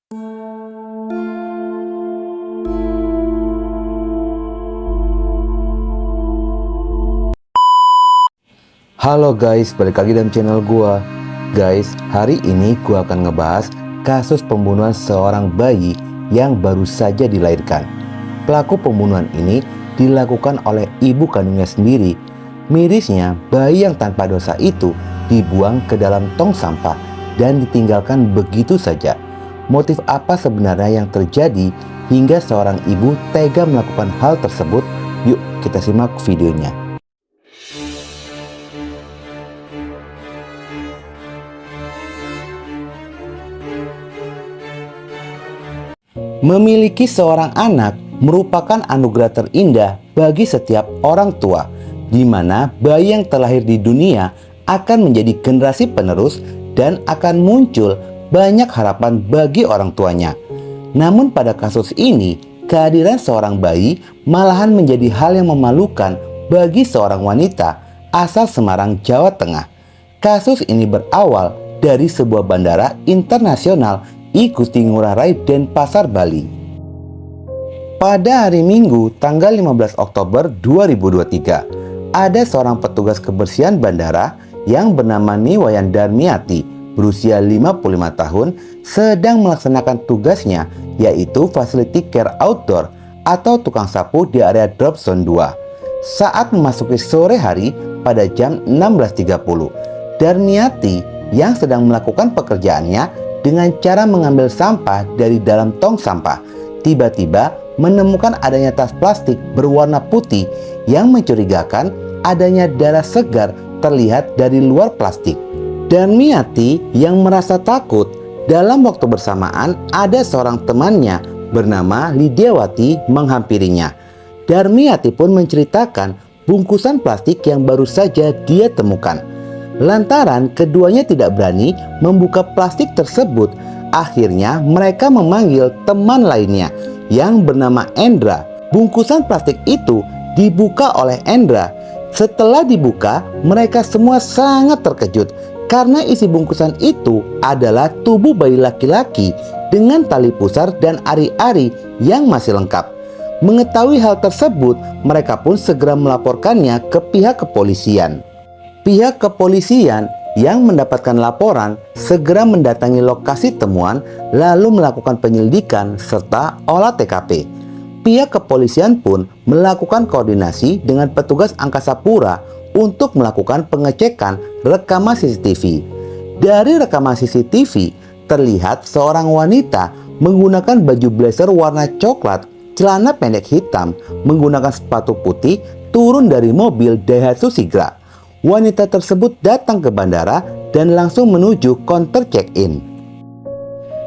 Halo guys, balik lagi dalam channel gua. Guys, hari ini gua akan ngebahas kasus pembunuhan seorang bayi yang baru saja dilahirkan. Pelaku pembunuhan ini dilakukan oleh ibu kandungnya sendiri. Mirisnya, bayi yang tanpa dosa itu dibuang ke dalam tong sampah dan ditinggalkan begitu saja. Motif apa sebenarnya yang terjadi hingga seorang ibu tega melakukan hal tersebut? Yuk kita simak videonya. Memiliki seorang anak merupakan anugerah terindah bagi setiap orang tua, di mana bayi yang terlahir di dunia akan menjadi generasi penerus dan akan muncul banyak harapan bagi orang tuanya. Namun pada kasus ini, kehadiran seorang bayi malahan menjadi hal yang memalukan bagi seorang wanita asal Semarang, Jawa Tengah. Kasus ini berawal dari sebuah bandara internasional I Gusti Ngurah Rai Denpasar, Bali. Pada hari Minggu tanggal 15 Oktober 2023, ada seorang petugas kebersihan bandara yang bernama Niwayan Darmiati berusia 55 tahun sedang melaksanakan tugasnya, yaitu Facility Care Outdoor atau tukang sapu di area Drop Zone 2. Saat memasuki sore hari pada jam 16.30, Darmiati yang sedang melakukan pekerjaannya dengan cara mengambil sampah dari dalam tong sampah, tiba-tiba menemukan adanya tas plastik berwarna putih yang mencurigakan adanya darah segar terlihat dari luar plastik. Darmiati yang merasa takut, dalam waktu bersamaan ada seorang temannya bernama Lidiawati menghampirinya. Darmiati pun menceritakan bungkusan plastik yang baru saja dia temukan. Lantaran keduanya tidak berani membuka plastik tersebut, akhirnya mereka memanggil teman lainnya yang bernama Endra. Bungkusan plastik itu dibuka oleh Endra. Setelah dibuka, mereka semua sangat terkejut karena isi bungkusan itu adalah tubuh bayi laki-laki dengan tali pusar dan ari-ari yang masih lengkap. Mengetahui hal tersebut, mereka pun segera melaporkannya ke pihak kepolisian. Pihak kepolisian yang mendapatkan laporan segera mendatangi lokasi temuan lalu melakukan penyelidikan serta olah TKP. Pihak kepolisian pun melakukan koordinasi dengan petugas Angkasa Pura untuk melakukan pengecekan rekaman CCTV. Dari rekaman CCTV terlihat seorang wanita menggunakan baju blazer warna coklat, celana pendek hitam, menggunakan sepatu putih turun dari mobil Daihatsu Sigra. Wanita tersebut datang ke bandara dan langsung menuju counter check-in.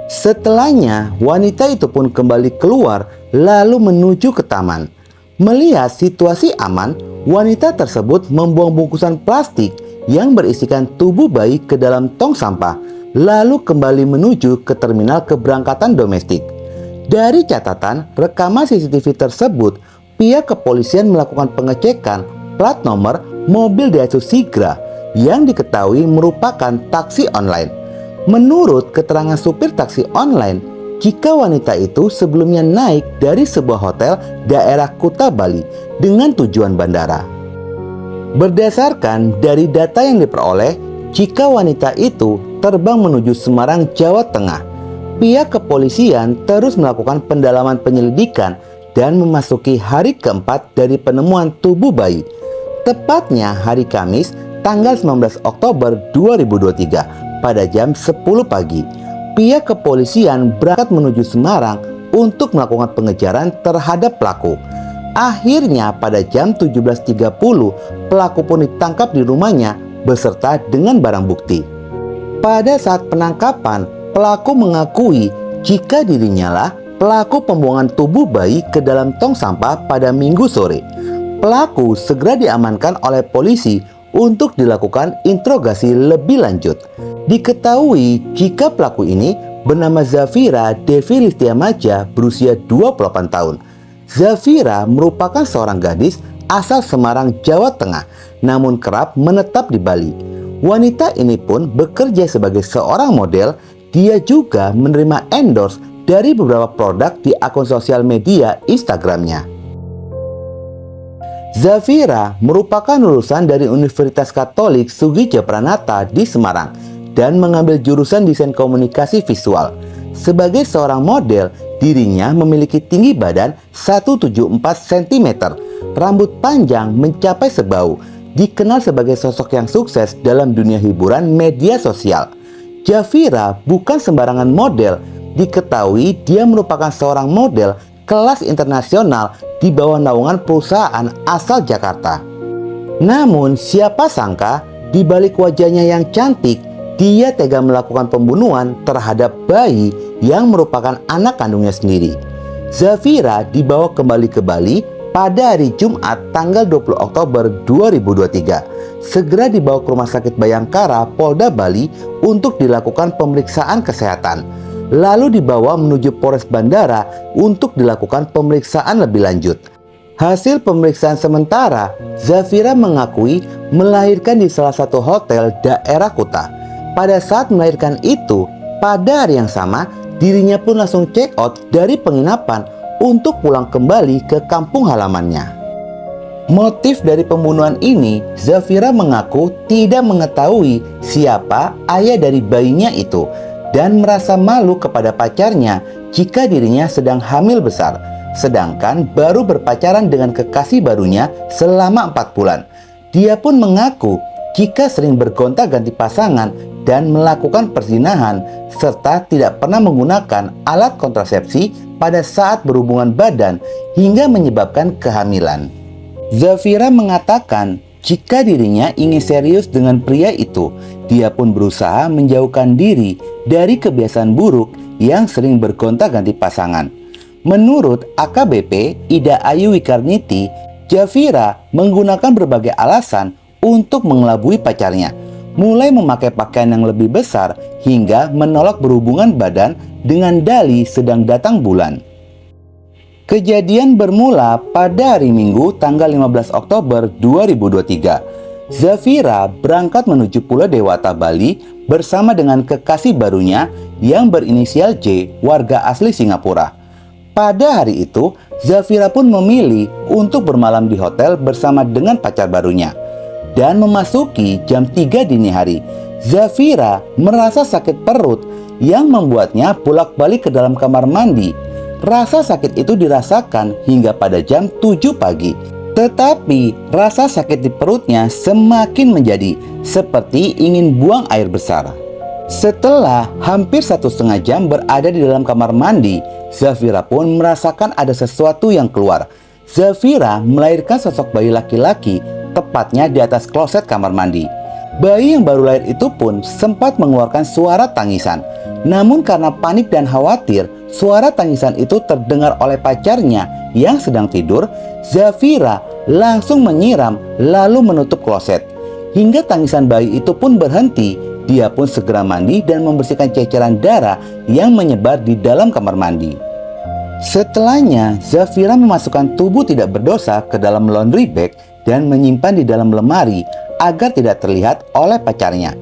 Setelahnya, wanita itu pun kembali keluar lalu menuju ke taman. Melihat situasi aman, wanita tersebut membuang bungkusan plastik yang berisikan tubuh bayi ke dalam tong sampah, lalu kembali menuju ke terminal keberangkatan domestik. Dari catatan rekaman CCTV tersebut, pihak kepolisian melakukan pengecekan plat nomor mobil Daihatsu Sigra yang diketahui merupakan taksi online. Menurut keterangan supir taksi online, jika wanita itu sebelumnya naik dari sebuah hotel daerah Kuta, Bali dengan tujuan bandara. Berdasarkan dari data yang diperoleh, jika wanita itu terbang menuju Semarang, Jawa Tengah, pihak kepolisian terus melakukan pendalaman penyelidikan dan memasuki hari keempat dari penemuan tubuh bayi. Tepatnya hari Kamis tanggal 19 Oktober 2023 pada jam 10 pagi. Pihak kepolisian berangkat menuju Semarang untuk melakukan pengejaran terhadap pelaku. Akhirnya pada jam 17.30 pelaku pun ditangkap di rumahnya beserta dengan barang bukti. Pada saat penangkapan, pelaku mengakui jika dirinya lah pelaku pembuangan tubuh bayi ke dalam tong sampah pada Minggu sore. Pelaku segera diamankan oleh polisi untuk dilakukan interogasi lebih lanjut. Diketahui jika pelaku ini bernama Zafira Devi Listiamaja berusia 28 tahun. Zafira merupakan seorang gadis asal Semarang, Jawa Tengah, namun kerap menetap di Bali. Wanita ini pun bekerja sebagai seorang model dia juga menerima endorse dari beberapa produk di akun sosial media Instagramnya. Zafira merupakan lulusan dari Universitas Katolik Soegija Pranata di Semarang dan mengambil jurusan desain komunikasi visual. Sebagai seorang model, dirinya memiliki tinggi badan 174 cm, rambut panjang mencapai sebahu, dikenal sebagai sosok yang sukses dalam dunia hiburan media sosial. Zafira bukan sembarangan model, diketahui dia merupakan seorang model kelas internasional di bawah naungan perusahaan asal Jakarta. Namun siapa sangka di balik wajahnya yang cantik, dia tega melakukan pembunuhan terhadap bayi yang merupakan anak kandungnya sendiri. Zafira dibawa kembali ke Bali pada hari Jumat tanggal 20 Oktober 2023. Segera dibawa ke Rumah Sakit Bayangkara, Polda Bali untuk dilakukan pemeriksaan kesehatan. Lalu dibawa menuju Polres Bandara untuk dilakukan pemeriksaan lebih lanjut. Hasil pemeriksaan sementara, Zafira mengakui melahirkan di salah satu hotel daerah Kuta. Pada saat melahirkan itu, pada hari yang sama, dirinya pun langsung check out dari penginapan untuk pulang kembali ke kampung halamannya. Motif dari pembunuhan ini, Zafira mengaku tidak mengetahui siapa ayah dari bayinya itu dan merasa malu kepada pacarnya jika dirinya sedang hamil besar, sedangkan baru berpacaran dengan kekasih barunya selama 4 bulan. Dia pun mengaku jika sering bergonta-ganti pasangan dan melakukan perzinahan serta tidak pernah menggunakan alat kontrasepsi pada saat berhubungan badan hingga menyebabkan kehamilan. Zafira mengatakan jika dirinya ingin serius dengan pria itu, dia pun berusaha menjauhkan diri dari kebiasaan buruk yang sering bergonta-ganti pasangan. Menurut AKBP Ida Ayu Wikarniti, Zafira menggunakan berbagai alasan untuk mengelabui pacarnya, mulai memakai pakaian yang lebih besar hingga menolak berhubungan badan dengan dalih sedang datang bulan. Kejadian bermula pada hari Minggu tanggal 15 Oktober 2023. Zafira berangkat menuju Pulau Dewata, Bali bersama dengan kekasih barunya yang berinisial J, warga asli Singapura. Pada hari itu, Zafira pun memilih untuk bermalam di hotel bersama dengan pacar barunya. Dan memasuki jam 3 dini hari, Zafira merasa sakit perut yang membuatnya bolak-balik ke dalam kamar mandi. Rasa sakit itu dirasakan hingga pada jam 7 pagi. Tetapi rasa sakit di perutnya semakin menjadi seperti ingin buang air besar. Setelah hampir 1,5 jam berada di dalam kamar mandi, Zafira pun merasakan ada sesuatu yang keluar. Zafira melahirkan sosok bayi laki-laki tepatnya di atas kloset kamar mandi. Bayi yang baru lahir itu pun sempat mengeluarkan suara tangisan. Namun karena panik dan khawatir suara tangisan itu terdengar oleh pacarnya yang sedang tidur, Zafira langsung menyiram lalu menutup kloset. Hingga tangisan bayi itu pun berhenti, dia pun segera mandi dan membersihkan ceceran darah yang menyebar di dalam kamar mandi. Setelahnya, Zafira memasukkan tubuh tidak berdosa ke dalam laundry bag dan menyimpan di dalam lemari agar tidak terlihat oleh pacarnya.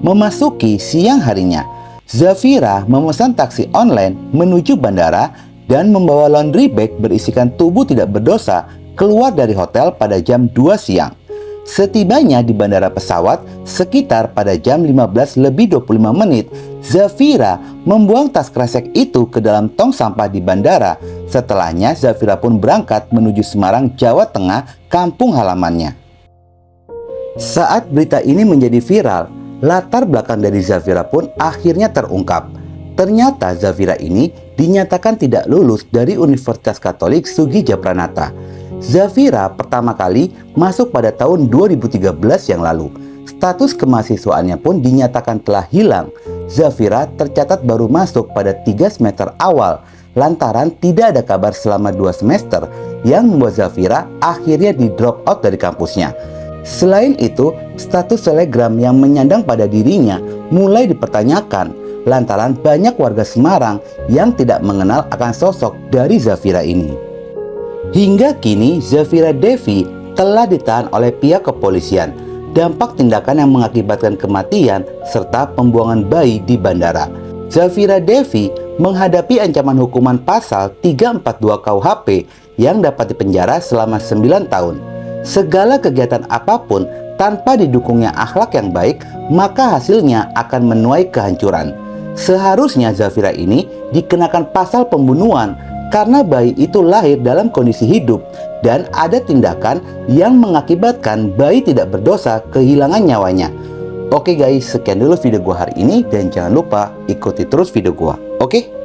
Memasuki siang harinya, Zafira memesan taksi online menuju bandara dan membawa laundry bag berisikan tubuh tidak berdosa keluar dari hotel pada jam 2 siang. Setibanya di bandara pesawat sekitar pada jam 15:25, Zafira membuang tas kresek itu ke dalam tong sampah di bandara. Setelahnya Zafira pun berangkat menuju Semarang, Jawa Tengah, kampung halamannya. Saat berita ini menjadi viral, latar belakang dari Zafira pun akhirnya terungkap. Ternyata Zafira ini dinyatakan tidak lulus dari Universitas Katolik Soegija Pranata. Zafira pertama kali masuk pada tahun 2013 yang lalu. Status kemahasiswaannya pun dinyatakan telah hilang. Zafira tercatat baru masuk pada 3 semester awal lantaran tidak ada kabar selama 2 semester yang membuat Zafira akhirnya di drop out dari kampusnya. Selain itu, status Telegram yang menyandang pada dirinya mulai dipertanyakan lantaran banyak warga Semarang yang tidak mengenal akan sosok dari Zafira ini. Hingga kini Zafira Devi telah ditahan oleh pihak kepolisian. Dampak tindakan yang mengakibatkan kematian serta pembuangan bayi di bandara. Zafira Devi menghadapi ancaman hukuman pasal 342 KUHP yang dapat dipenjara selama 9 tahun. Segala kegiatan apapun tanpa didukungnya akhlak yang baik, maka hasilnya akan menuai kehancuran. Seharusnya Zafira ini dikenakan pasal pembunuhan karena bayi itu lahir dalam kondisi hidup dan ada tindakan yang mengakibatkan bayi tidak berdosa kehilangan nyawanya. Oke guys, sekian dulu video gua hari ini dan jangan lupa ikuti terus video gua. Oke?